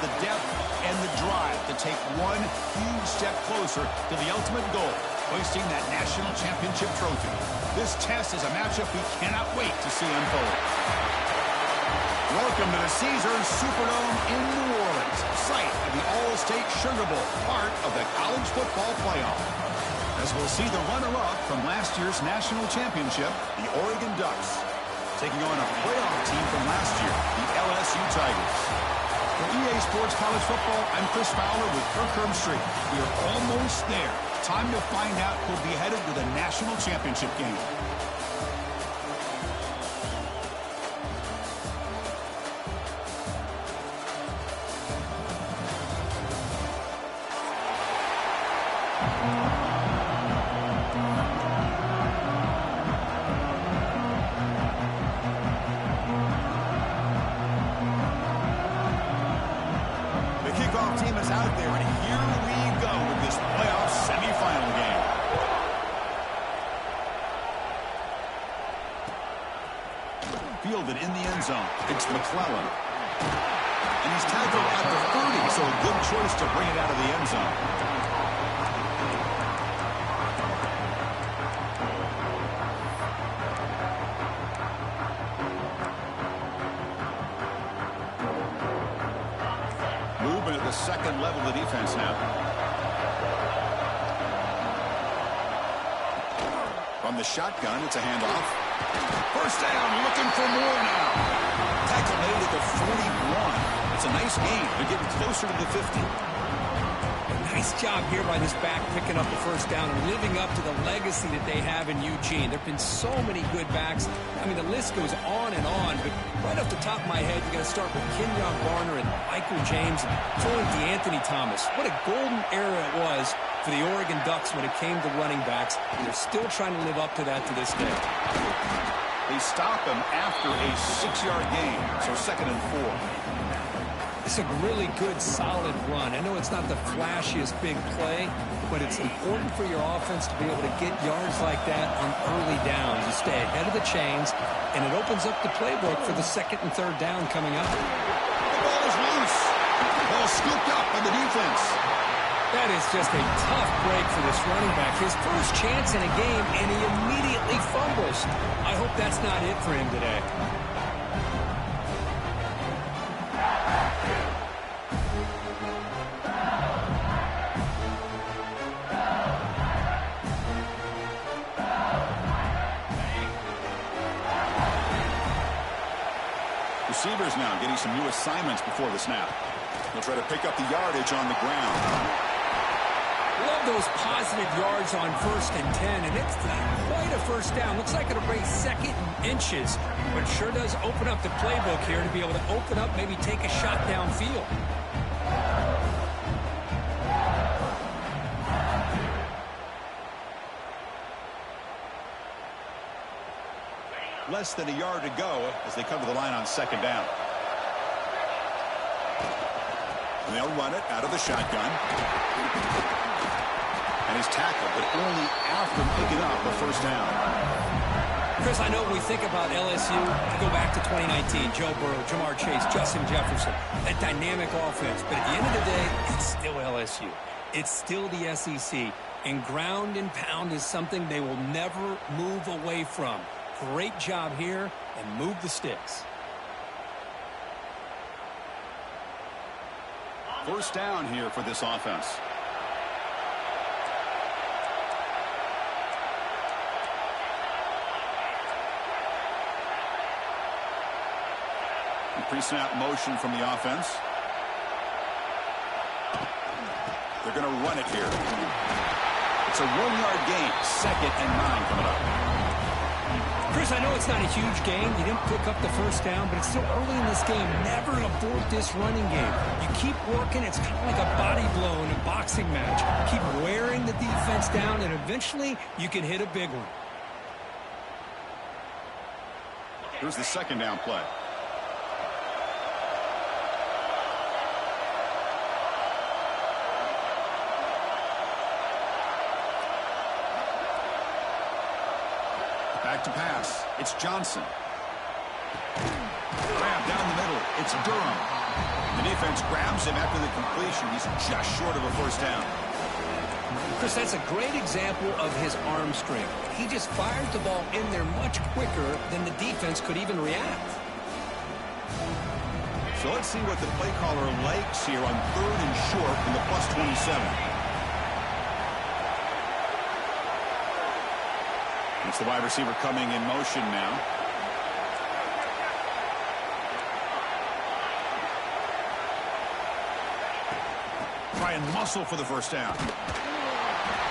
the depth and the drive to take one huge step closer to the ultimate goal, hoisting that national championship trophy. This test is a matchup we cannot wait to see unfold. Welcome to the Caesars Superdome in New Orleans, site of the All-State Sugar Bowl, part of the college football playoff. As we'll see the runner-up from last year's national championship, the Oregon Ducks, taking on a playoff team from last year, the LSU Tigers. For EA Sports College Football, I'm Chris Fowler with Kirk Herbstreit. We are almost there. Time to find out who'll be headed to the national championship game. Team is out there, and here we go with this playoff semifinal game. Fielded in the end zone. It's McClellan. And he's tackled at the 30, so a good choice to bring it out of the end zone. Movement at the second level of the defense now. From the shotgun, it's a handoff. First down, looking for more now. Tackle made at the 41. It's a nice gain. They're getting closer to the 50. Nice job here by this back picking up the first down and living up to the legacy that they have in Eugene. There have been so many good backs. I mean, the list goes on and on, but right off the top of my head, you got to start with Kenyon Barner and Michael James and throwing DeAnthony Thomas. What a golden era it was for the Oregon Ducks when it came to running backs, and they're still trying to live up to that to this day. They stop him after a 6-yard gain, so 2nd and 4. It's a really good, solid run. I know it's not the flashiest big play, but it's important for your offense to be able to get yards like that on early downs. You stay ahead of the chains, and it opens up the playbook for the 2nd and 3rd down coming up. The ball is loose. Ball scooped up by the defense. That is just a tough break for this running back. His first chance in a game, and he immediately fumbles. I hope that's not it for him today. Receivers now getting some new assignments before the snap. They'll try to pick up the yardage on the ground. Love those positive yards on 1st and 10, and it's not quite a first down. Looks like it'll bring 2nd and inches, but sure does open up the playbook here to be able to open up, maybe take a shot downfield. Less than a yard to go as they come to the line on 2nd down. And they'll run it out of the shotgun. And he's tackled, but only after picking up the first down. Chris, I know when we think about LSU, go back to 2019, Joe Burrow, Jamar Chase, Justin Jefferson, that dynamic offense. But at the end of the day, it's still LSU. It's still the SEC. And ground and pound is something they will never move away from. Great job here, and move the sticks. First down here for this offense. Pre-snap motion from the offense. They're going to run it here. It's a 1-yard gain. 2nd and 9 coming up. Chris, I know it's not a huge game. You didn't pick up the first down, but it's still early in this game. Never abort this running game. You keep working. It's kind of like a body blow in a boxing match. Keep wearing the defense down, and eventually you can hit a big one. Here's the 2nd down play. Back to pass. It's Johnson. Grab down the middle. It's Durham. The defense grabs him after the completion. He's just short of a first down. Chris, that's a great example of his arm strength. He just fires the ball in there much quicker than the defense could even react. So let's see what the play caller likes here on 3rd and short from the +27. It's the wide receiver coming in motion now. Try and muscle for the first down.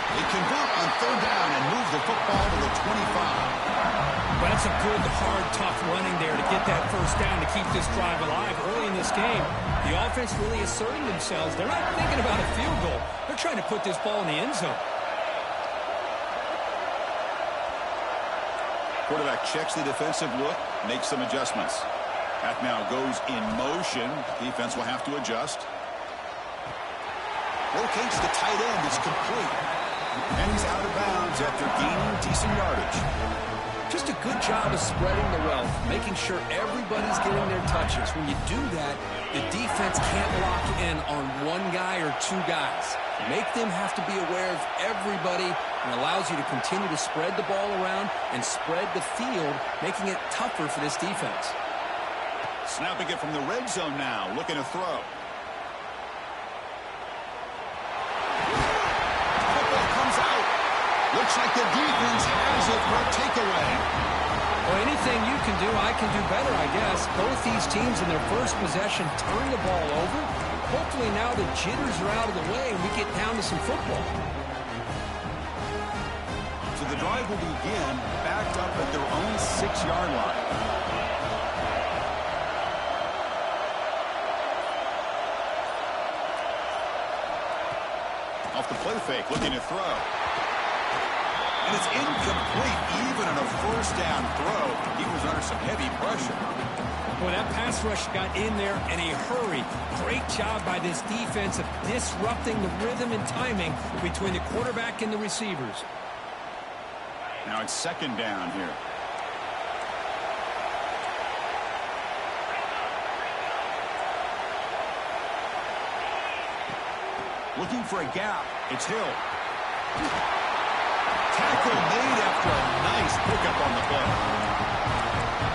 They convert on 3rd down and move the football to the 25. But that's a good, hard, tough running there to get that first down to keep this drive alive early in this game. The offense really asserting themselves. They're not thinking about a field goal. They're trying to put this ball in the end zone. Quarterback checks the defensive look, makes some adjustments. That now goes in motion. Defense will have to adjust. Locates the tight end. It's complete. And he's out of bounds after gaining decent yardage. Just a good job of spreading the wealth, making sure everybody's getting their touches. When you do that, the defense can't lock in on one guy or two guys. Make them have to be aware of everybody, and allows you to continue to spread the ball around and spread the field, making it tougher for this defense. Snapping it from the red zone now, looking to throw. Looks like the defense has it for a takeaway. Well, anything you can do, I can do better, I guess. Both these teams in their first possession turn the ball over. Hopefully now the jitters are out of the way and we get down to some football. So the drive will begin backed up at their own 6-yard line. Off the play fake, looking to throw. And it's incomplete, even on a first down throw. He was under some heavy pressure. Boy, that pass rush got in there in a hurry. Great job by this defense of disrupting the rhythm and timing between the quarterback and the receivers. Now it's 2nd down here. Looking for a gap. It's Hill. Tackle made after a nice pickup on the play.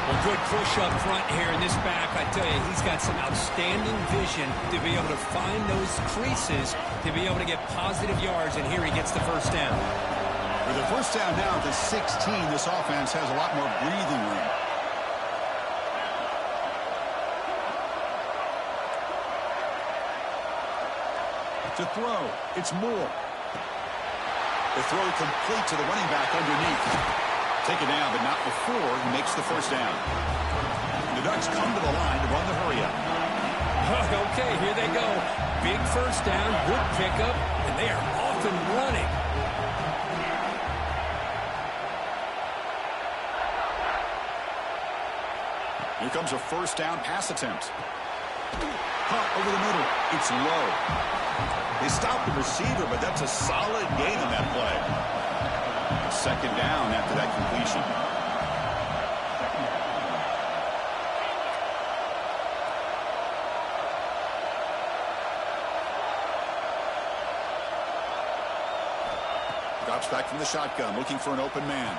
Well, good push up front here in this back. I tell you, he's got some outstanding vision to be able to find those creases, to be able to get positive yards, and here he gets the first down. With the first down now to 16, this offense has a lot more breathing room. To throw, it's Moore. The throw complete to the running back underneath. Taken down, but not before he makes the first down. The Ducks come to the line to run the hurry-up. Okay, here they go. Big first down, good pickup, and they are off and running. Here comes a first down pass attempt. Caught over the middle. It's low. They stopped the receiver, but that's a solid gain on that play. 2nd down after that completion. Drops back from the shotgun, looking for an open man.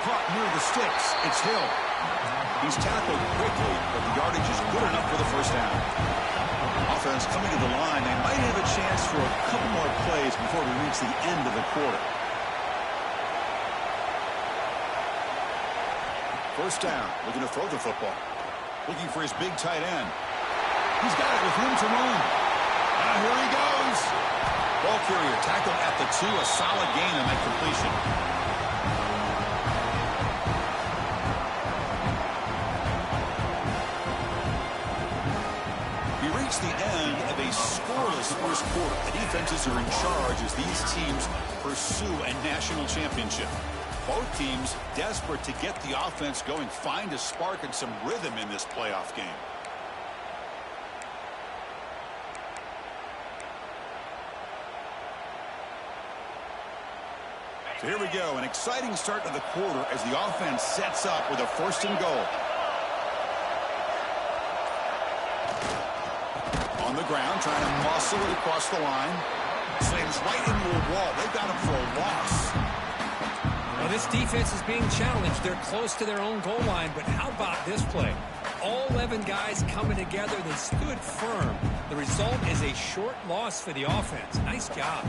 Caught near the sticks. It's Hill. He's tackled quickly, but the yardage is good enough for the first down. Offense coming to the line. They might have a chance for a couple more plays before we reach the end of the quarter. First down, looking to throw the football. Looking for his big tight end. He's got it with room to run. And here he goes. Ball carrier tackled at the 2, a solid gain on that completion. We reach the end of a scoreless first quarter. The defenses are in charge as these teams pursue a national championship. Both teams desperate to get the offense going, find a spark and some rhythm in this playoff game. So here we go, an exciting start to the quarter as the offense sets up with a 1st and goal. On the ground, trying to muscle it across the line. Slams right into a wall. They've got him for a loss. Well, this defense is being challenged. They're close to their own goal line, but how about this play? All 11 guys coming together. They stood firm. The result is a short loss for the offense. Nice job.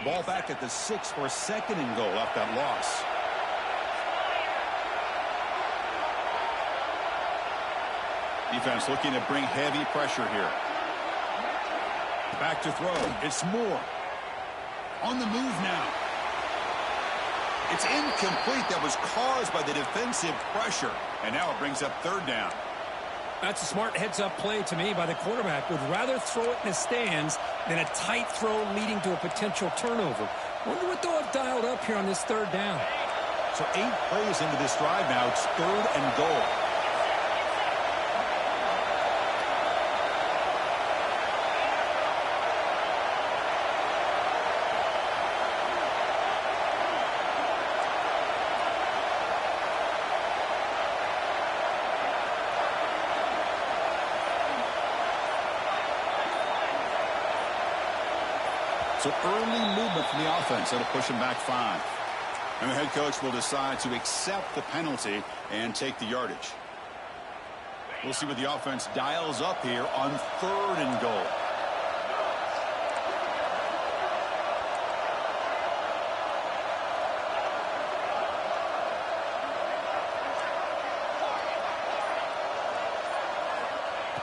Ball back at the 6 for 2nd and goal off that loss. Defense looking to bring heavy pressure here. Back to throw. It's Moore. On the move now. It's incomplete. That was caused by the defensive pressure. And now it brings up 3rd down. That's a smart heads-up play to me by the quarterback. Would rather throw it in the stands than a tight throw leading to a potential turnover. Wonder what they'll have dialed up here on this 3rd down. So 8 plays into this drive now. It's 3rd and goal. So early movement from the offense. That'll push him back 5. And the head coach will decide to accept the penalty and take the yardage. We'll see what the offense dials up here on 3rd and goal.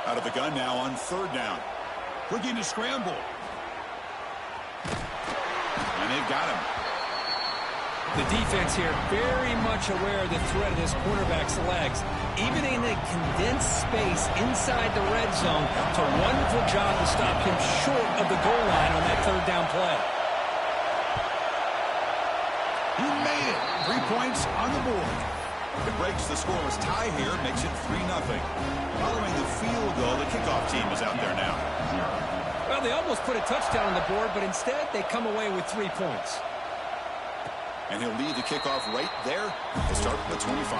Out of the gun now on 3rd down. Looking to scramble. And they've got him. The defense here very much aware of the threat of this quarterback's legs. Even in a condensed space inside the red zone, it's a wonderful job to stop him short of the goal line on that 3rd down play. He made it. 3 points on the board. It breaks the scoreless tie here, makes it 3-0. Following the field goal, the kickoff team is out there now. Well, they almost put a touchdown on the board, but instead they come away with 3 points. And he'll lead the kickoff right there to start the 25.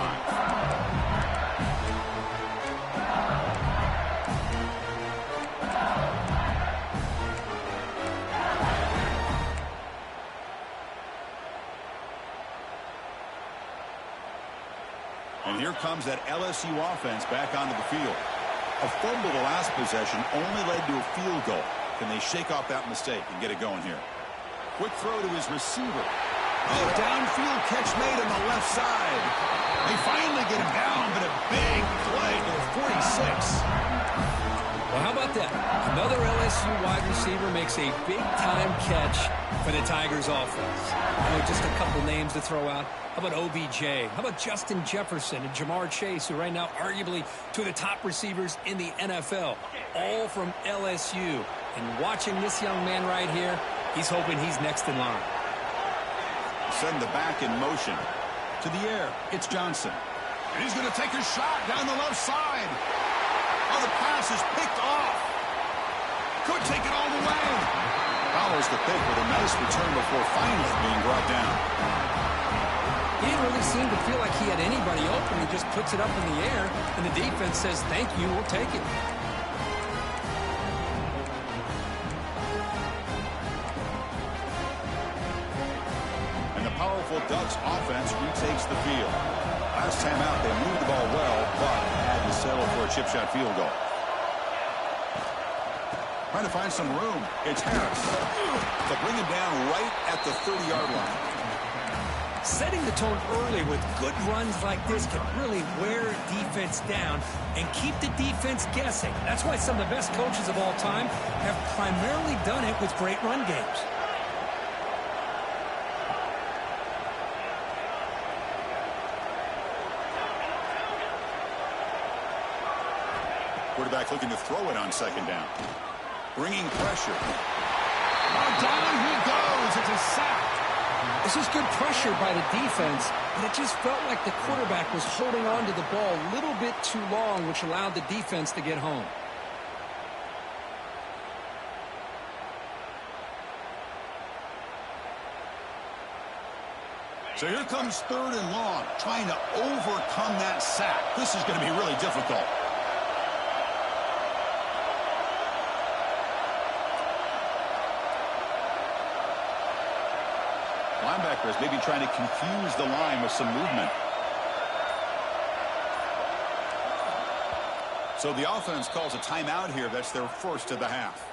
And here comes that LSU offense back onto the field. A fumble the last possession only led to a field goal. Can they shake off that mistake and get it going here? Quick throw to his receiver. Oh, downfield catch made on the left side. They finally get him down, but a big play to the 46. Well, how about that? Another LSU wide receiver makes a big-time catch for the Tigers offense. I know just a couple names to throw out. How about OBJ? How about Justin Jefferson and Jamar Chase, who right now arguably two of the top receivers in the NFL, all from LSU. And watching this young man right here, he's hoping he's next in line. Send the back in motion. To the air, it's Johnson. And he's going to take a shot down the left side. Oh, the pass is picked off. Could take it all the way. Follows the pick with a nice return before finally being brought down. He didn't really seem to feel like he had anybody open. He just puts it up in the air, and the defense says, thank you, we'll take it. And the powerful Ducks offense retakes the field. Last time out, they moved the ball well, but had to settle for a chip shot field goal. Trying to find some room. It's Harris. To bring him down right at the 30-yard line. Setting the tone early with good runs like this can really wear defense down and keep the defense guessing. That's why some of the best coaches of all time have primarily done it with great run games. Quarterback looking to throw it on second down. Bringing pressure. Oh, down he goes. It's a sack. This is good pressure by the defense, but it just felt like the quarterback was holding on to the ball a little bit too long, which allowed the defense to get home. So here comes 3rd and long, trying to overcome that sack. This is going to be really difficult. Linebackers maybe trying to confuse the line with some movement. So the offense calls a timeout here. That's their first of the half.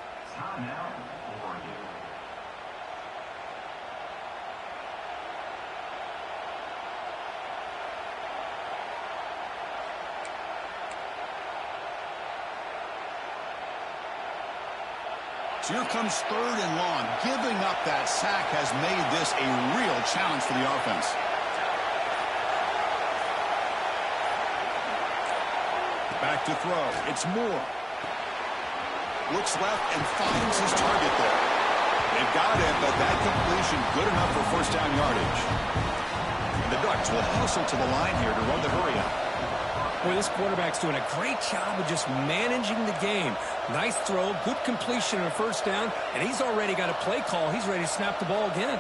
So here comes 3rd and long. Giving up that sack has made this a real challenge for the offense. Back to throw. It's Moore. Looks left and finds his target there. They've got it, but that completion good enough for first down yardage. And the Ducks will hustle to the line here to run the hurry up. Boy, this quarterback's doing a great job of just managing the game. Nice throw, good completion on a first down, and he's already got a play call. He's ready to snap the ball again.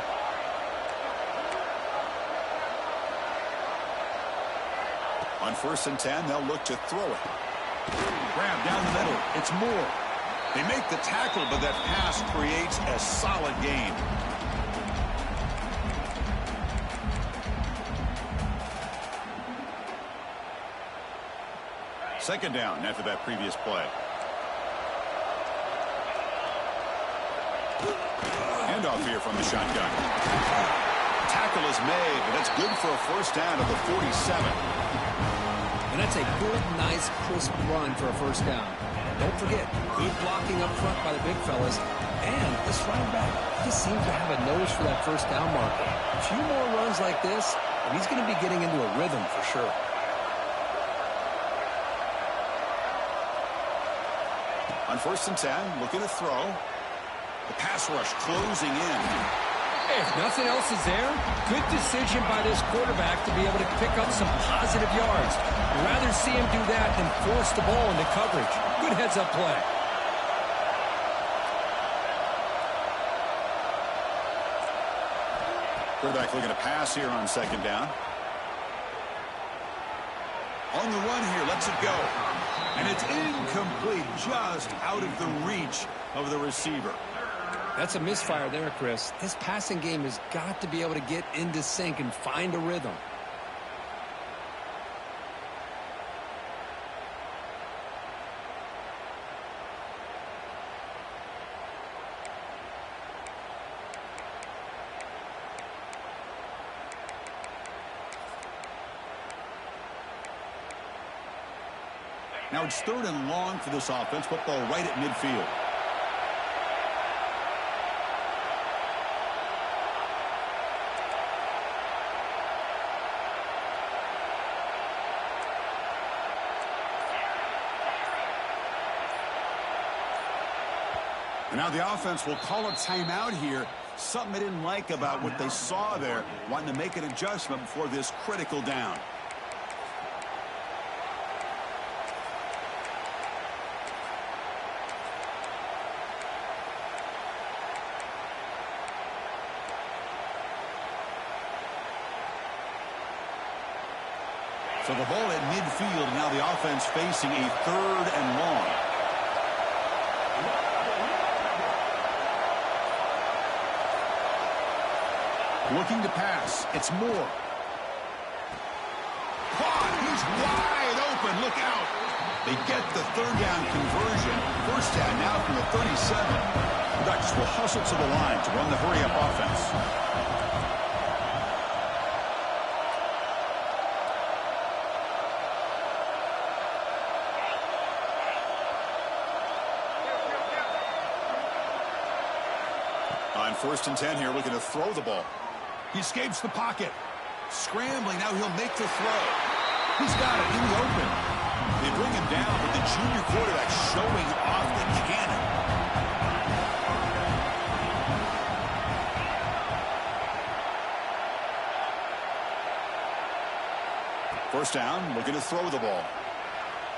On 1st and 10, they'll look to throw it. Grab down the middle. It's Moore. They make the tackle, but that pass creates a solid gain. Second down after that previous play. Handoff here from the shotgun. Tackle is made, but that's good for a first down at the 47. And that's a good, nice, crisp run for a first down. Don't forget, good blocking up front by the big fellas. And this running back just seems to have a nose for that first down marker. A few more runs like this, and he's going to be getting into a rhythm for sure. On 1st and 10, looking to throw. The pass rush closing in. Hey, if nothing else is there, good decision by this quarterback to be able to pick up some positive yards. I'd rather see him do that than force the ball into coverage. Good heads-up play. Quarterback looking to pass here on 2nd down. On the run here, lets it go. And it's incomplete, just out of the reach of the receiver. That's a misfire there, Chris. This passing game has got to be able to get into sync and find a rhythm. Now it's 3rd and long for this offense. Football right at midfield. And now the offense will call a timeout here. Something they didn't like about what they saw there. Wanting to make an adjustment before this critical down. So the ball at midfield, now the offense facing a 3rd and long. Looking to pass. It's Moore. Caught. He's wide open. Look out. They get the 3rd down conversion. First down now from the 37. The Ducks will hustle to the line to run the hurry-up offense. On 1st and 10 here, looking to throw the ball. He escapes the pocket. Scrambling, now he'll make the throw. He's got it in the open. They bring him down, but the junior quarterback showing off the cannon. First down, looking to throw the ball.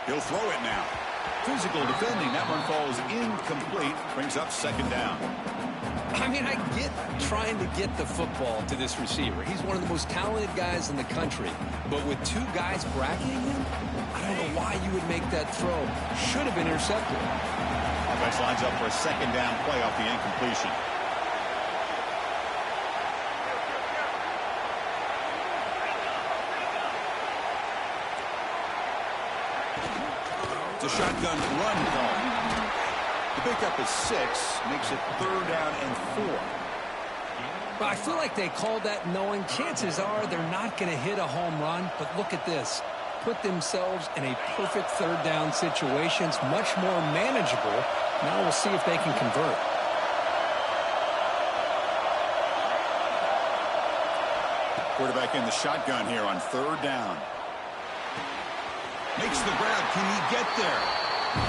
He'll throw it now. Physical defending. That one falls incomplete. Brings up second down. I mean, I get trying to get the football to this receiver. He's one of the most talented guys in the country. But with two guys bracketing him, I don't know why you would make that throw. Should have been intercepted. Offense lines up for a second down play off the incompletion. It's a shotgun run call. The pickup is 6, makes it 3rd down and 4. But I feel like they called that knowing chances are they're not going to hit a home run. But look at this. Put themselves in a perfect 3rd down situation. It's much more manageable. Now we'll see if they can convert. Quarterback in the shotgun here on 3rd down. Makes the grab. Can he get there?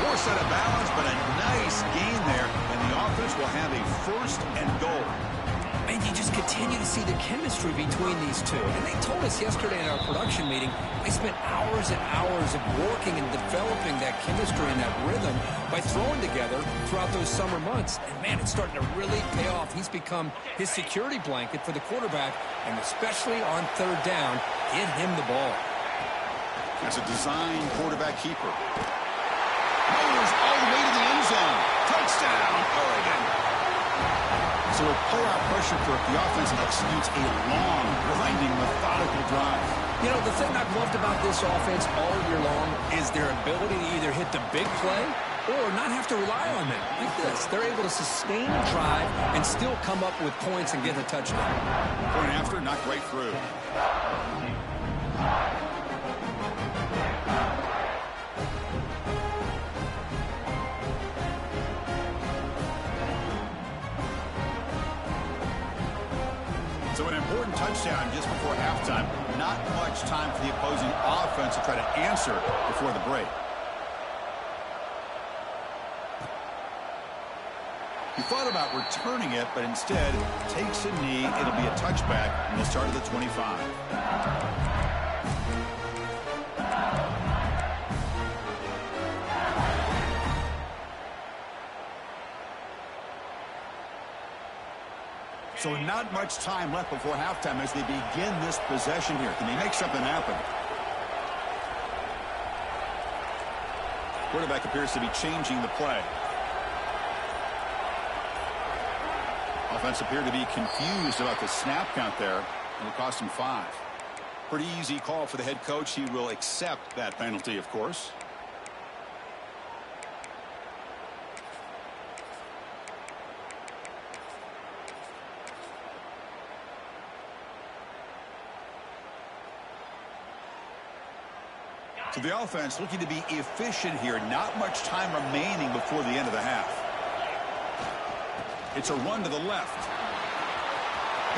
Forced out of bounds, but a nice gain there. And the offense will have a 1st and goal. And you just continue to see the chemistry between these two. And they told us yesterday in our production meeting, they spent hours and hours of working and developing that chemistry and that rhythm by throwing together throughout those summer months. And, man, it's starting to really pay off. He's become his security blanket for the quarterback, and especially on 3rd down, get him the ball. That's a design quarterback keeper. Motors all the way to the end zone. Touchdown, Oregon. So with playoff pressure, Kirk, the offense executes a long, grinding, methodical drive. You know, the thing I've loved about this offense all year long is their ability to either hit the big play or not have to rely on them. Like this. They're able to sustain a drive and still come up with points and get a touchdown. Point after, knocked right through. So an important touchdown just before halftime. Not much time for the opposing offense to try to answer before the break. He thought about returning it, but instead takes a knee. It'll be a touchback, and they'll start at the 25. So not much time left before halftime as they begin this possession here. Can they make something happen? Quarterback appears to be changing the play. Offense appeared to be confused about the snap count there. It'll cost him 5. Pretty easy call for the head coach. He will accept that penalty, of course. So the offense looking to be efficient here. Not much time remaining before the end of the half. It's a run to the left.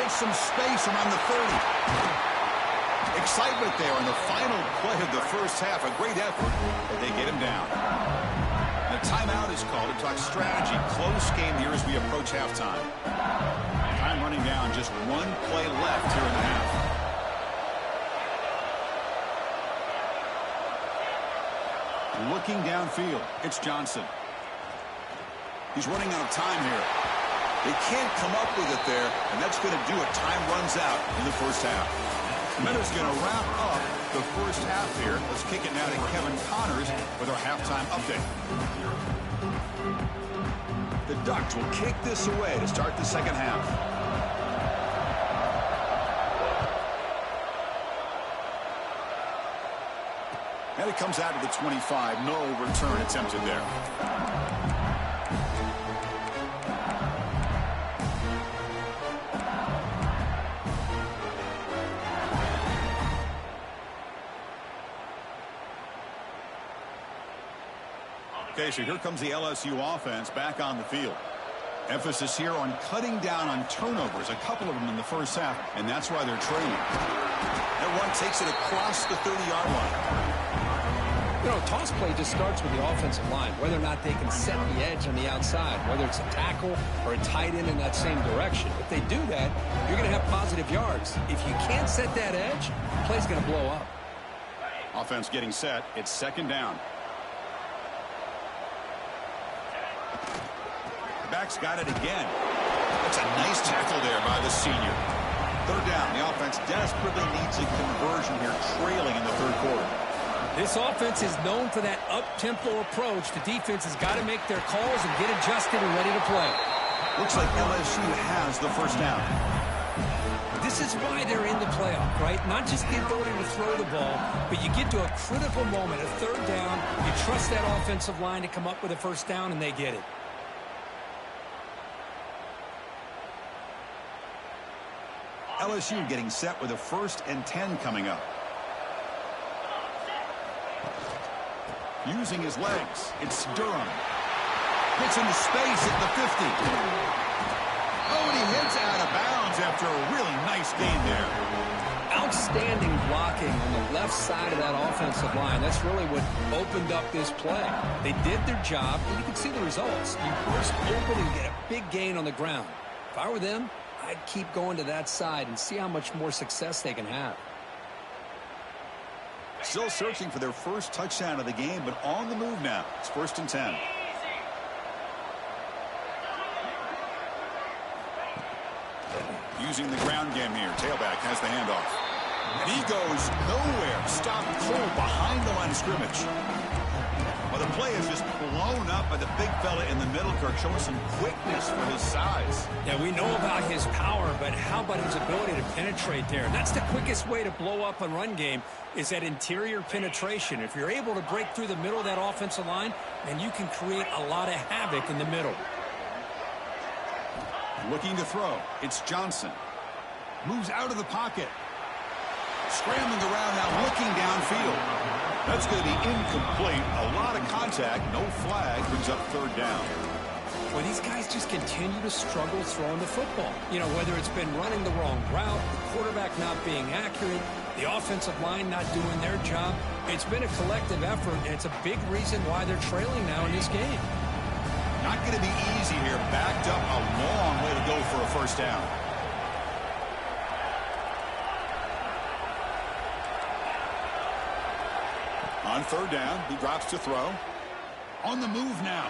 Gets some space around the 30. Excitement there on the final play of the first half. A great effort, but they get him down. The timeout is called to talk strategy. Close game here as we approach halftime. Time running down. Just one play left here in the half. Looking downfield, it's Johnson. He's running out of time here. They can't come up with it there, and that's going to do it. Time runs out in the first half. Meadows going to wrap up the first half here. Let's kick it now to Kevin Connors with our halftime update. The Ducks will kick this away to start the second half. And it comes out to the 25. No return attempted there. Okay, so here comes the LSU offense back on the field. Emphasis here on cutting down on turnovers, a couple of them in the first half, and that's why they're trailing. That one takes it across the 30-yard line. You know, toss play just starts with the offensive line, whether or not they can set the edge on the outside, whether it's a tackle or a tight end in that same direction. If they do that, you're going to have positive yards. If you can't set that edge, the play's going to blow up. Offense getting set. It's second down. quarterback's got it again. That's a nice tackle there by the senior. Third down. The offense desperately needs a conversion here, trailing in the third quarter. This offense is known for that up-tempo approach. The defense has got to make their calls and get adjusted and ready to play. Looks like LSU has the first down. This is why they're in the playoff, right? Not just the ability to throw the ball, but you get to a critical moment, a third down. You trust that offensive line to come up with a first down, and they get it. LSU getting set with a 1st and 10 coming up. Using his legs, it's Durham. Gets into space at the 50. Oh, and he hits out of bounds after a really nice gain there. Outstanding blocking on the left side of that offensive line. That's really what opened up this play. They did their job, and you can see the results. You burst open and get a big gain on the ground. If I were them, I'd keep going to that side and see how much more success they can have. Still searching for their first touchdown of the game, but on the move now. It's 1st and 10. Using the ground game here. Tailback has the handoff. And he goes nowhere. Stopped cold behind the line of scrimmage. Well, the play is just blown up by the big fella in the middle. Kirk showing some quickness for his size. Yeah, we know about his power, but how about his ability to penetrate there? And that's the quickest way to blow up a run game is that interior penetration. If you're able to break through the middle of that offensive line, then you can create a lot of havoc in the middle. Looking to throw. It's Johnson. Moves out of the pocket. Scrambling around now, looking downfield. That's going to be incomplete. A lot of contact. No flag. Brings up third down. Well, these guys just continue to struggle throwing the football. You know, whether it's been running the wrong route, the quarterback not being accurate, the offensive line not doing their job. It's been a collective effort, and it's a big reason why they're trailing now in this game. Not going to be easy here. Backed up a long way to go for a first down. On third down, he drops to throw. On the move now.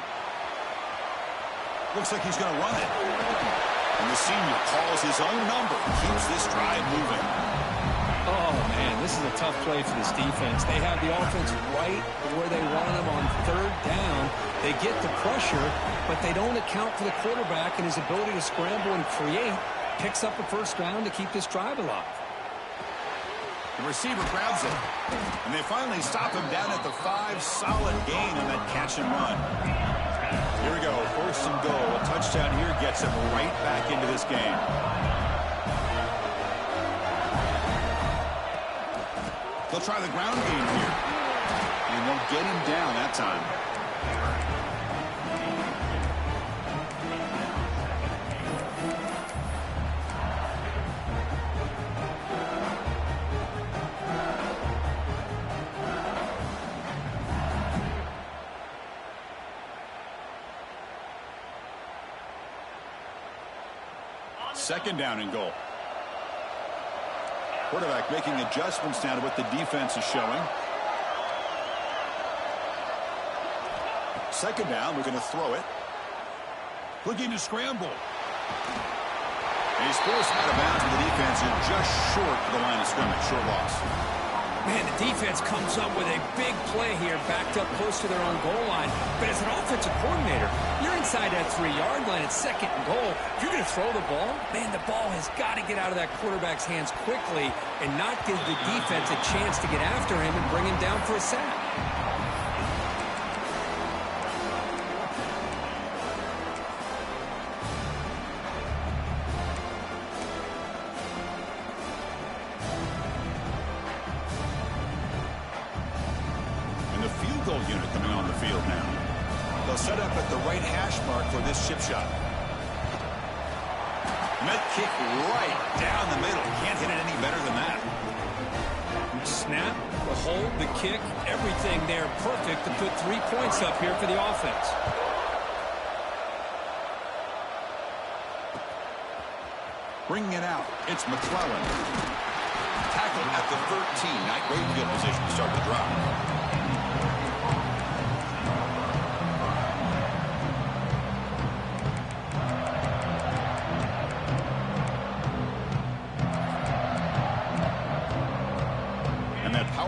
Looks like he's going to run it. And the senior calls his own number. Keeps this drive moving. Oh, man, this is a tough play for this defense. They have the offense right where they want them on third down. They get the pressure, but they don't account for the quarterback and his ability to scramble and create. Picks up a first down to keep this drive alive. The receiver grabs it. And they finally stop him down at the 5. Solid gain on that catch and run. Here we go. 1st and goal. A touchdown here gets him right back into this game. They'll try the ground game here. And they'll get him down that time. Second down and goal. Quarterback making adjustments now to what the defense is showing. Second down, we're going to throw it. Looking to scramble. And he's forced out of bounds with the defense and just short of the line of scrimmage. Short loss. Man, the defense comes up with a big play here, backed up close to their own goal line. But as an offensive coordinator, you're inside that 3-yard line at 2nd and goal. If you're going to throw the ball, man, the ball has got to get out of that quarterback's hands quickly and not give the defense a chance to get after him and bring him down for a sack. Unit coming on the field now. They'll set up at the right hash mark for this chip shot. Met kick right down the middle. Can't hit it any better than that. Snap, the hold, the kick, everything there perfect to put 3 points up here for the offense. Bringing it out, it's McClellan. Tackled at the 13. Not great field position to start the drive.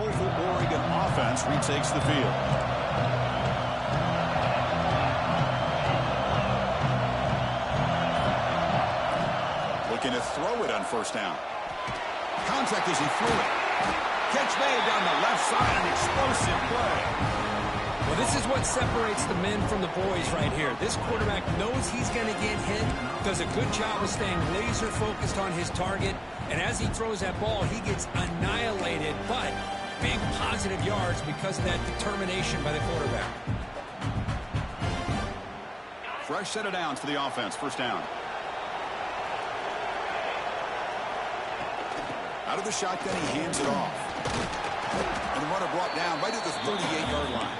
powerful Oregon offense retakes the field. Looking to throw it on first down. Contact as he threw it. Catch made down the left side. An explosive play. Well, this is what separates the men from the boys right here. This quarterback knows he's going to get hit, does a good job of staying laser focused on his target, and as he throws that ball, he gets annihilated, but big positive yards because of that determination by the quarterback. Fresh set of downs for the offense. First down. Out of the shotgun, he hands it off. And the runner brought down right at the 38-yard line.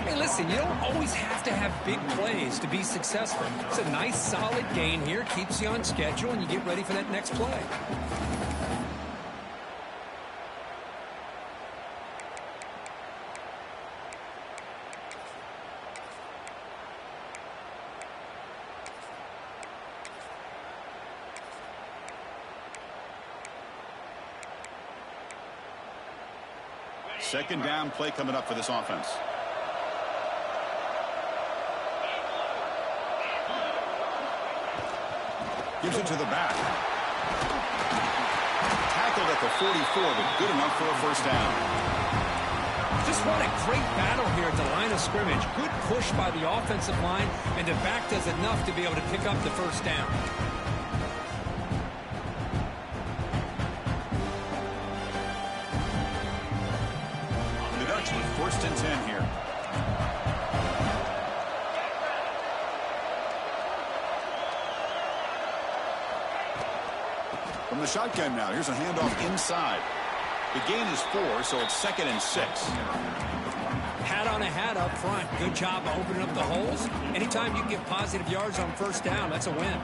Hey, listen, you don't always have to have big plays to be successful. It's a nice, solid gain here. Keeps you on schedule, and you get ready for that next play. Second down play coming up for this offense. Gives it to the back. Tackled at the 44, but good enough for a first down. Just what a great battle here at the line of scrimmage. Good push by the offensive line, and the back does enough to be able to pick up the first down. First and 10 here. From the shotgun now, here's a handoff inside. The gain is 4, so it's 2nd and 6. Hat on a hat up front. Good job of opening up the holes. Anytime you can get positive yards on first down, that's a win.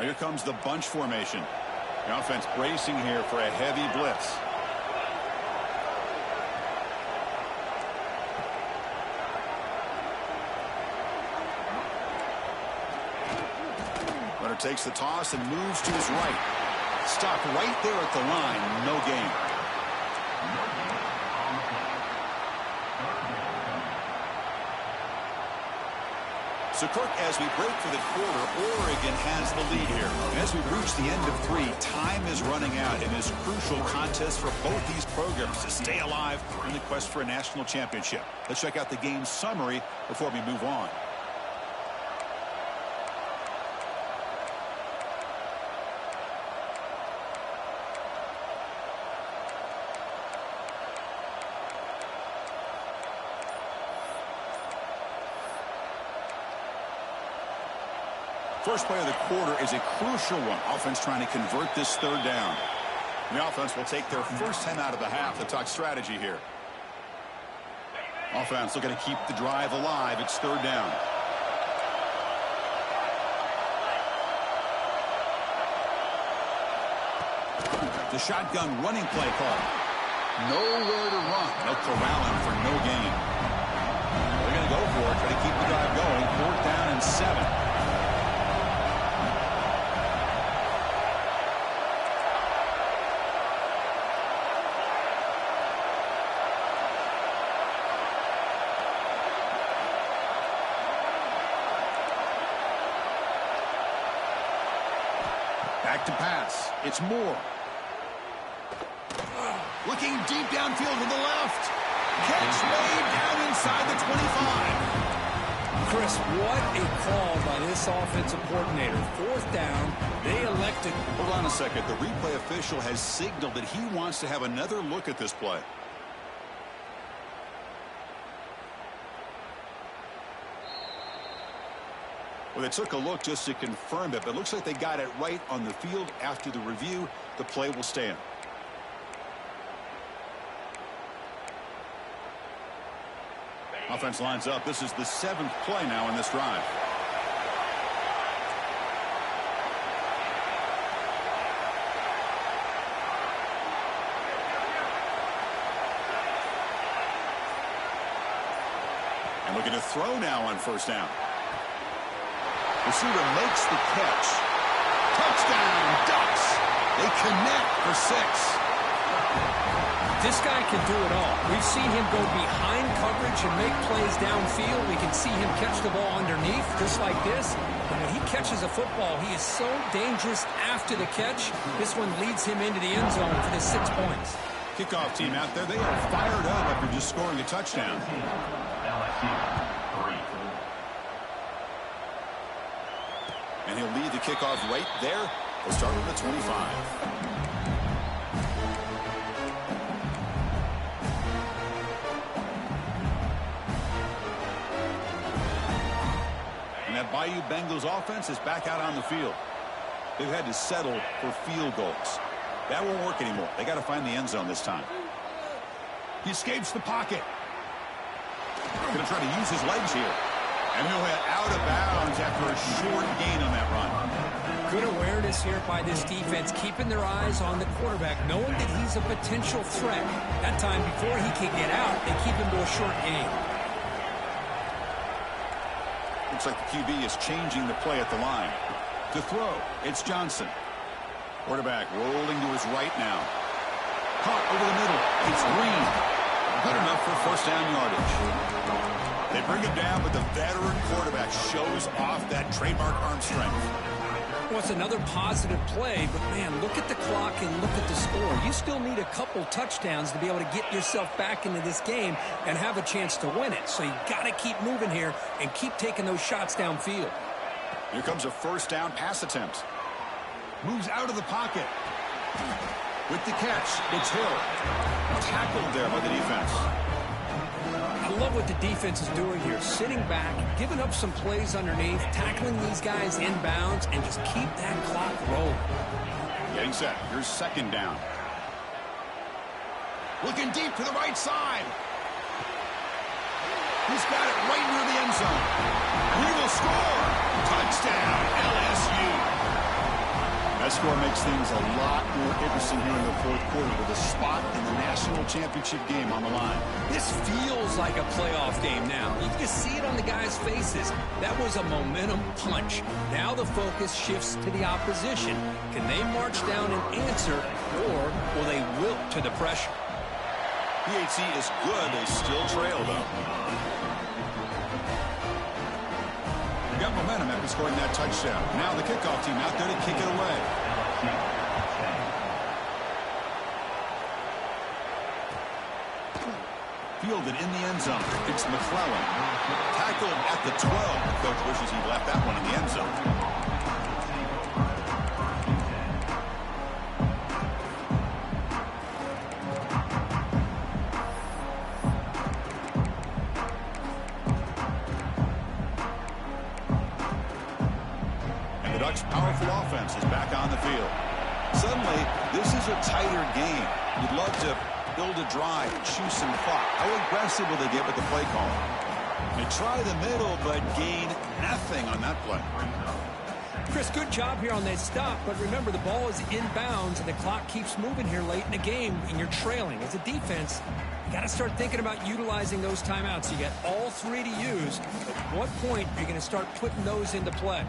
Here comes the bunch formation. The offense bracing here for a heavy blitz. Runner takes the toss and moves to his right. Stopped right there at the line. No gain. So, Kirk, as we break for the quarter, Oregon has the lead here. And as we reach the end of 3, time is running out in this crucial contest for both these programs to stay alive in the quest for a national championship. Let's check out the game summary before we move on. First play of the quarter is a crucial one. Offense trying to convert this third down. The offense will take their first 10 out of the half to talk strategy here. Offense looking to keep the drive alive. It's third down. The shotgun running play call. Nowhere to run. They'll corral him for no gain. They're going to go for it, try to keep the drive going. 4th down and 7. Back to pass. It's Moore. Looking deep downfield to the left. Catch made down inside the 25. Chris, what a call by this offensive coordinator. 4th down, they elected. Hold on a second. The replay official has signaled that he wants to have another look at this play. Well, they took a look just to confirm it, but it looks like they got it right on the field. After the review, the play will stand. Offense lines up. This is the 7th play now in this drive. Looking to throw now on first down. Receiver makes the catch. Touchdown, Ducks. They connect for 6. This guy can do it all. We've seen him go behind coverage and make plays downfield. We can see him catch the ball underneath just like this. And when he catches a football, he is so dangerous after the catch. This one leads him into the end zone for the 6 points. Kickoff team out there, they are fired up after just scoring a touchdown. And he'll lead the kickoff right there. We'll start with the 25. That Bayou Bengals offense is back out on the field. They've had to settle for field goals. That won't work anymore. They got to find the end zone this time. He escapes the pocket. Going to try to use his legs here. And he'll head out of bounds after a short gain on that run. Good awareness here by this defense, keeping their eyes on the quarterback, knowing that he's a potential threat. That time before he can get out, they keep him to a short gain. Looks like the QB is changing the play at the line. To throw, it's Johnson. Quarterback rolling to his right now. Caught over the middle. It's Green. Good enough for first down yardage. They bring him down, but the veteran quarterback shows off that trademark arm strength. Well, it's another positive play, but, man, look at the clock and look at the score. You still need a couple touchdowns to be able to get yourself back into this game and have a chance to win it. So you got to keep moving here and keep taking those shots downfield. Here comes a first down pass attempt. Moves out of the pocket. With the catch, it's Hill. Tackled there by the defense. I love what the defense is doing here. Sitting back, giving up some plays underneath, tackling these guys inbounds, and just keep that clock rolling. Getting set. Here's second down. Looking deep to the right side. He's got it right near the end zone. He will score. Touchdown, LSU. That score makes things a lot more interesting here in the fourth quarter with a spot in the national championship game on the line. This feels like a playoff game now. You can see it on the guys' faces. That was a momentum punch. Now the focus shifts to the opposition. Can they march down and answer, or will they wilt to the pressure? PHC is good. They still trail, though. Got momentum after scoring that touchdown. Now the kickoff team out there to kick it away. Fielded in the end zone. It's McClellan. Tackled at the 12. The coach wishes he left that one in the end zone. Powerful offense is back on the field. Suddenly, this is a tighter game. You'd love to build a drive, choose some clock. How aggressive will they get with the play call? They try the middle, but gain nothing on that play. Chris, good job here on that stop, but remember, the ball is inbounds, and the clock keeps moving here late in the game, and you're trailing. As a defense, you got to start thinking about utilizing those timeouts. You got all three to use. At what point are you going to start putting those into play?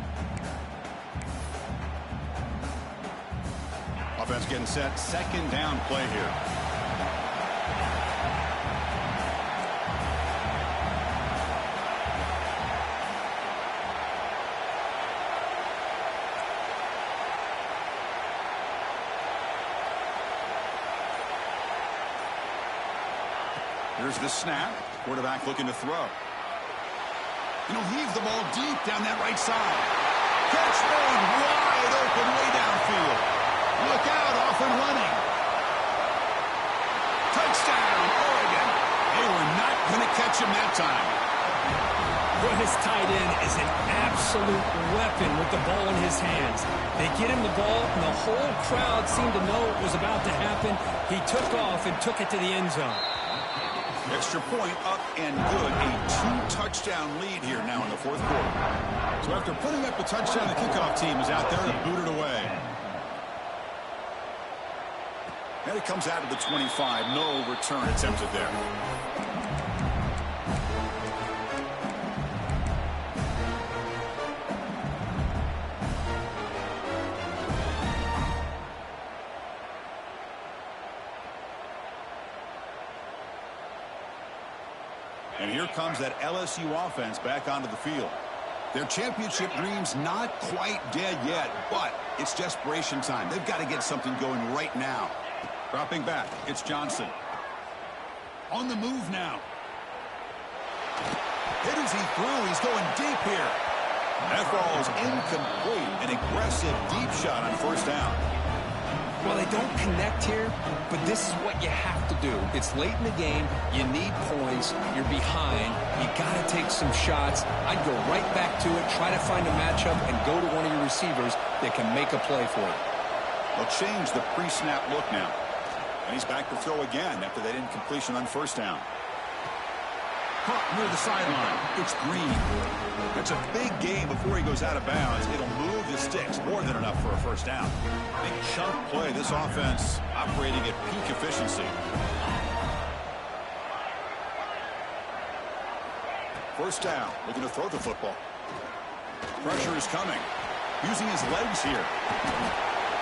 Offense getting set. Second down play here. Here's the snap. Quarterback looking to throw. He'll heave the ball deep down that right side. Catch made wide open way downfield. Look out, off and running. Touchdown, Oregon. They were not going to catch him that time. Well, his tight end is an absolute weapon with the ball in his hands. They get him the ball, and the whole crowd seemed to know it was about to happen. He took off and took it to the end zone. Extra point up and good. A two-touchdown lead here now in the fourth quarter. So after putting up a touchdown, the kickoff team is out there to boot it away. And it comes out of the 25. No return attempted there. And here comes that LSU offense back onto the field. Their championship dream's not quite dead yet, but it's desperation time. They've got to get something going right now. Dropping back, it's Johnson. On the move now. Hit as he threw. He's going deep here. That ball is incomplete. An aggressive deep shot on first down. Well, they don't connect here, but this is what you have to do. It's late in the game. You need points. You're behind. You got to take some shots. I'd go right back to it, try to find a matchup, and go to one of your receivers that can make a play for you. They'll change the pre-snap look now. And he's back to throw again after that incompletion on first down. Caught near the sideline. It's Green. That's a big gain before he goes out of bounds. It'll move the sticks more than enough for a first down. Big chunk play. This offense operating at peak efficiency. First down. Looking to throw the football. Pressure is coming. Using his legs here.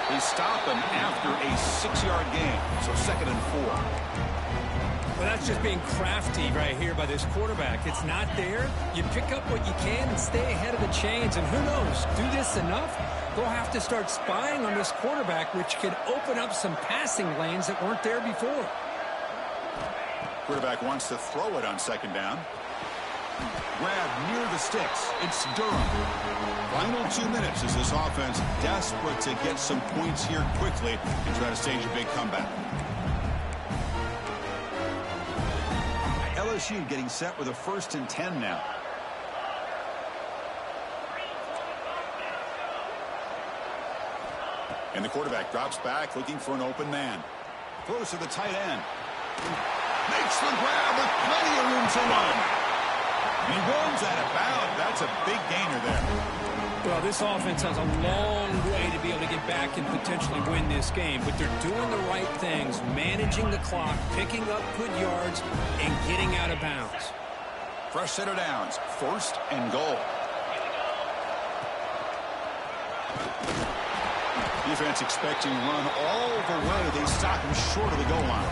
They stop him after a 6-yard gain. So 2nd and 4. Well, that's just being crafty right here by this quarterback. It's not there. You pick up what you can and stay ahead of the chains. And who knows, do this enough, they'll have to start spying on this quarterback, which can open up some passing lanes that weren't there before. Quarterback wants to throw it on 2nd down. Grab near the sticks. It's Durham. Final 2 minutes as this offense desperate to get some points here quickly and try to stage a big comeback. LSU getting set with a 1st and 10 now. And the quarterback drops back looking for an open man. Throws to the tight end. Makes the grab with plenty of room to run. And he runs out of bounds. That's a big gainer there. Well, this offense has a long way to be able to get back and potentially win this game, but they're doing the right things, managing the clock, picking up good yards, and getting out of bounds. Fresh set of downs, 1st and goal. Defense expecting run all the way. They stop him short of the goal line.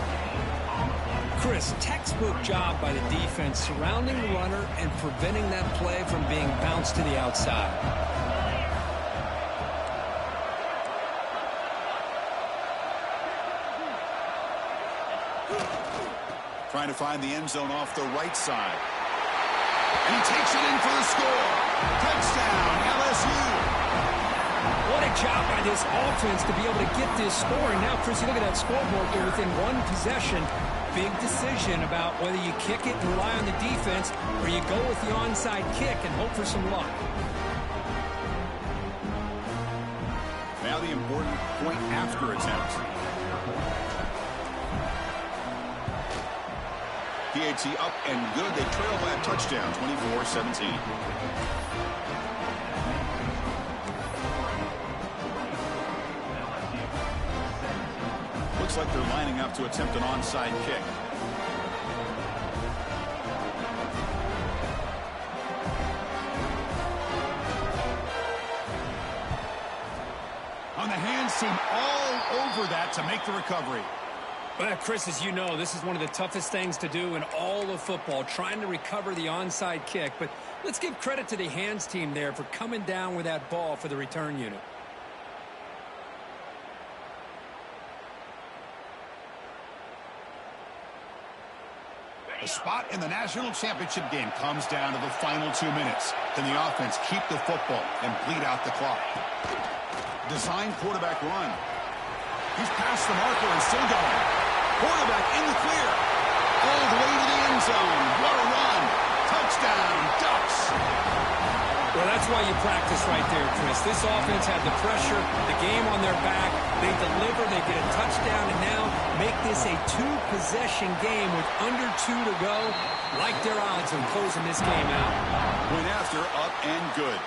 Chris, textbook job by the defense surrounding the runner and preventing that play from being bounced to the outside. Trying to find the end zone off the right side. And he takes it in for the score. Touchdown, LSU. What a job by this offense to be able to get this scoring. Now, Chris, you look at that scoreboard. They're within 1 possession. Big decision about whether you kick it and rely on the defense or you go with the onside kick and hope for some luck. Now the important point after attempt. PAT up and good. They trail by a touchdown, 24-17. Looks like they're lining up to attempt an onside kick. On the hands team all over that to make the recovery. Well, Chris, as you know, this is one of the toughest things to do in all of football, trying to recover the onside kick. But let's give credit to the hands team there for coming down with that ball for the return unit. The spot in the national championship game comes down to the final 2 minutes. Can the offense keep the football and bleed out the clock? Design quarterback run. He's past the marker and still going. Quarterback in the clear. All the way to the end zone. What a run. Touchdown, Ducks. Well, that's why you practice right there, Chris. This offense had the pressure, the game on their back. They deliver, they get a touchdown, and now make this a 2-possession game with under 2 to go. Like their odds of closing this game out. Point after, up and good.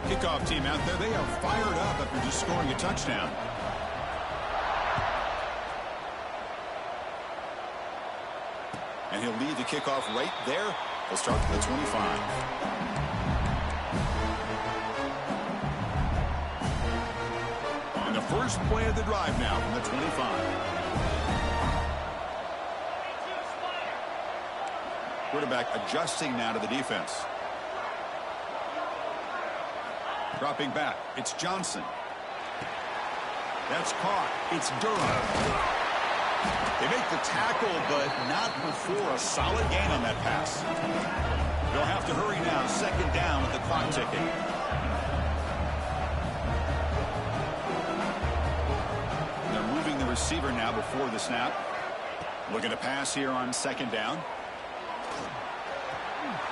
Kickoff team out there, they are fired up after just scoring a touchdown. And he'll lead the kickoff right there They'll start to the 25. And the first play of the drive now from the 25. Quarterback adjusting now to the defense. Dropping back. It's Johnson. That's caught. It's Durham. They make the tackle, but not before a solid gain on that pass. They'll have to hurry now. Second down with the clock ticking. They're moving the receiver now before the snap. Looking to pass here on second down.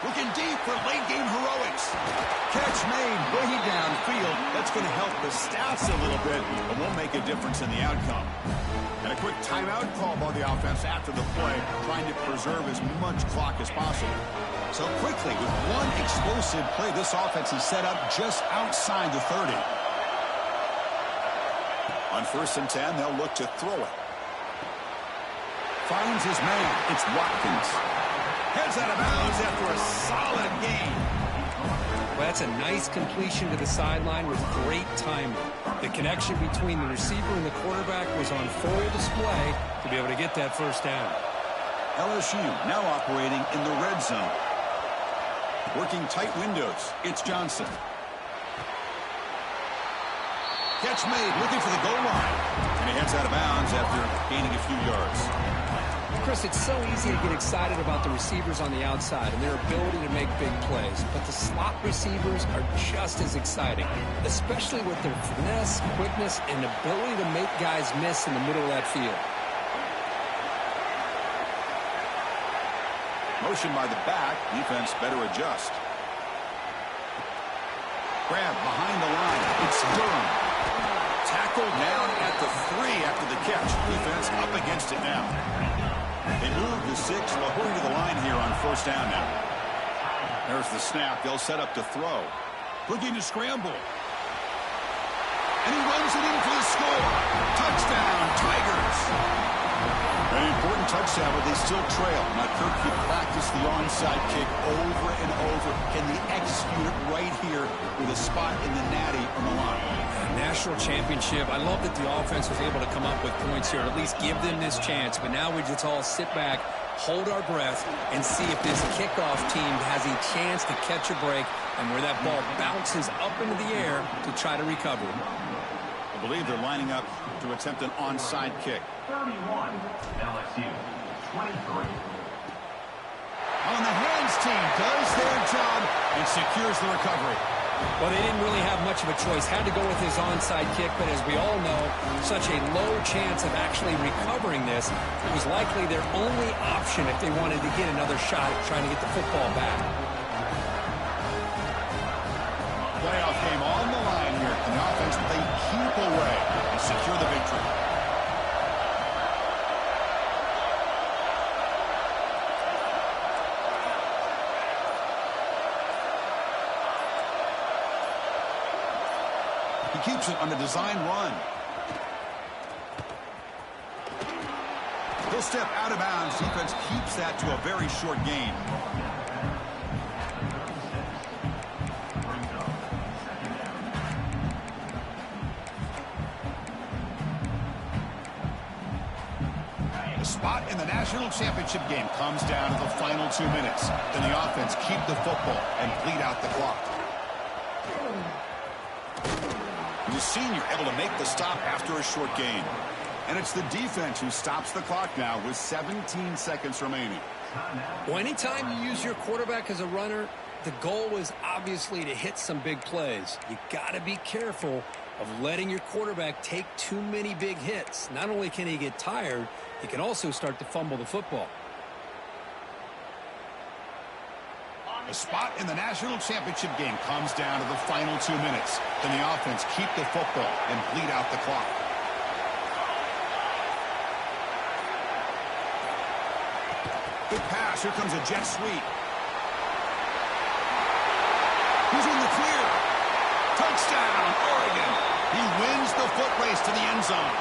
Looking deep for late-game heroics. Catch made way downfield. That's going to help the stats a little bit, but won't make a difference in the outcome. And a quick timeout call by the offense after the play, trying to preserve as much clock as possible. So quickly, with one explosive play, this offense is set up just outside the 30. On 1st and 10, they'll look to throw it. Finds his man. It's Watkins. Heads out of bounds after a solid gain. Well, that's a nice completion to the sideline with great timing. The connection between the receiver and the quarterback was on full display to be able to get that first down. LSU now operating in the red zone. Working tight windows. It's Johnson. Catch made, looking for the goal line. And he heads out of bounds after gaining a few yards. Chris, it's so easy to get excited about the receivers on the outside and their ability to make big plays, but the slot receivers are just as exciting, especially with their finesse, quickness, and ability to make guys miss in the middle of that field. Motion by the back. Defense better adjust. Grab behind the line. It's Durham. Tackled down at the 3 after the catch. Defense up against it now. They move the 6. They'll hurry to the line here on 1st down now. There's the snap. They'll set up to throw. Looking to scramble. And he runs it in for the score. Touchdown, Tigers. An important touchdown, but they still trail. Now Kirk could practice the onside kick over and over. Can they execute it right here with a spot in the natty on the line? National championship. I love that the offense was able to come up with points here, at least give them this chance. But now we just all sit back, hold our breath, and see if this kickoff team has a chance to catch a break and where that ball bounces up into the air to try to recover. I believe they're lining up to attempt an onside kick. 31, LSU, 23. On the hands team does their job and secures the recovery. Well, they didn't really have much of a choice. Had to go with his onside kick, but as we all know, such a low chance of actually recovering this. It was likely their only option if they wanted to get another shot at trying to get the football back. Playoff game on the line here. And the offense they keep away and secure the victory. He keeps it on the design run. He'll step out of bounds. Defense keeps that to a very short gain. The spot in the national championship game comes down to the final 2 minutes. Then the offense keep the football and bleed out the clock. The senior able to make the stop after a short gain. And it's the defense who stops the clock now with 17 seconds remaining. Well, anytime you use your quarterback as a runner, the goal is obviously to hit some big plays. You got to be careful of letting your quarterback take too many big hits. Not only can he get tired, he can also start to fumble the football. The spot in the national championship game comes down to the final 2 minutes. Then the offense keep the football and bleed out the clock. Good pass. Here comes a jet sweep. He's in the clear. Touchdown, Oregon. He wins the foot race to the end zone.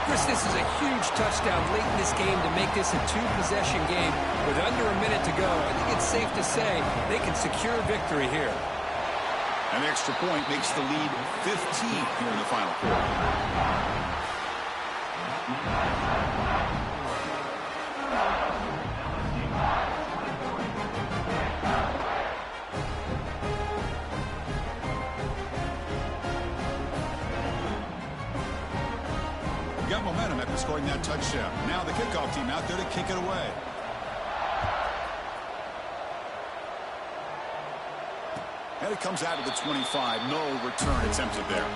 Chris, this is a huge touchdown late in this game to make this a two-possession game. With under a minute to go, I think it's safe to say they can secure victory here. An extra point makes the lead 15 here in the final quarter. Got momentum after scoring that touchdown. Now the kickoff team out there to kick it away. And it comes out of the 25. No return attempted there.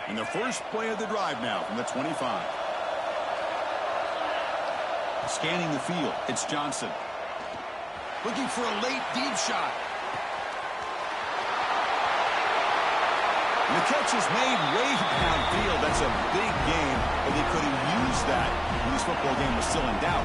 And the first play of the drive now from the 25. Scanning the field, it's Johnson. Looking for a late deep shot. And the catch is made way downfield. That's a big game, but they couldn't use that when this football game was still in doubt.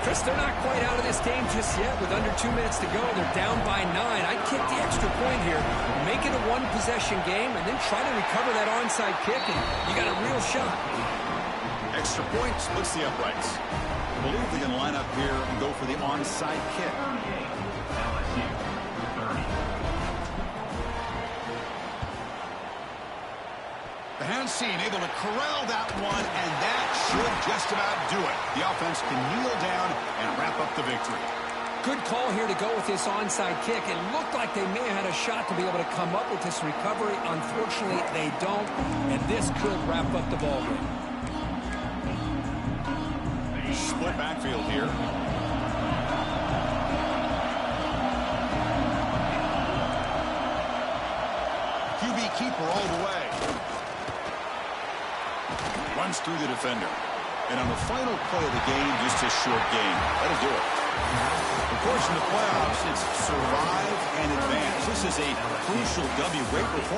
Chris, they're not quite out of this game just yet. With under 2 minutes to go, they're down by 9. I'd kick the extra point here, make it a one-possession game, and then try to recover that onside kick, and you got a real shot. Extra point splits the uprights. I believe they're going to line up here and go for the onside kick. LSU 30. The hands seen, able to corral that one, and that should just about do it. The offense can kneel down and wrap up the victory. Good call here to go with this onside kick. It looked like they may have had a shot to be able to come up with this recovery. Unfortunately, they don't, and this could wrap up the ball game. Split backfield here. QB keeper all the way. Runs through the defender. And on the final play of the game, just a short game. That'll do it. Of course, in the playoffs, it's survive and advance. This is a crucial W. Great performance.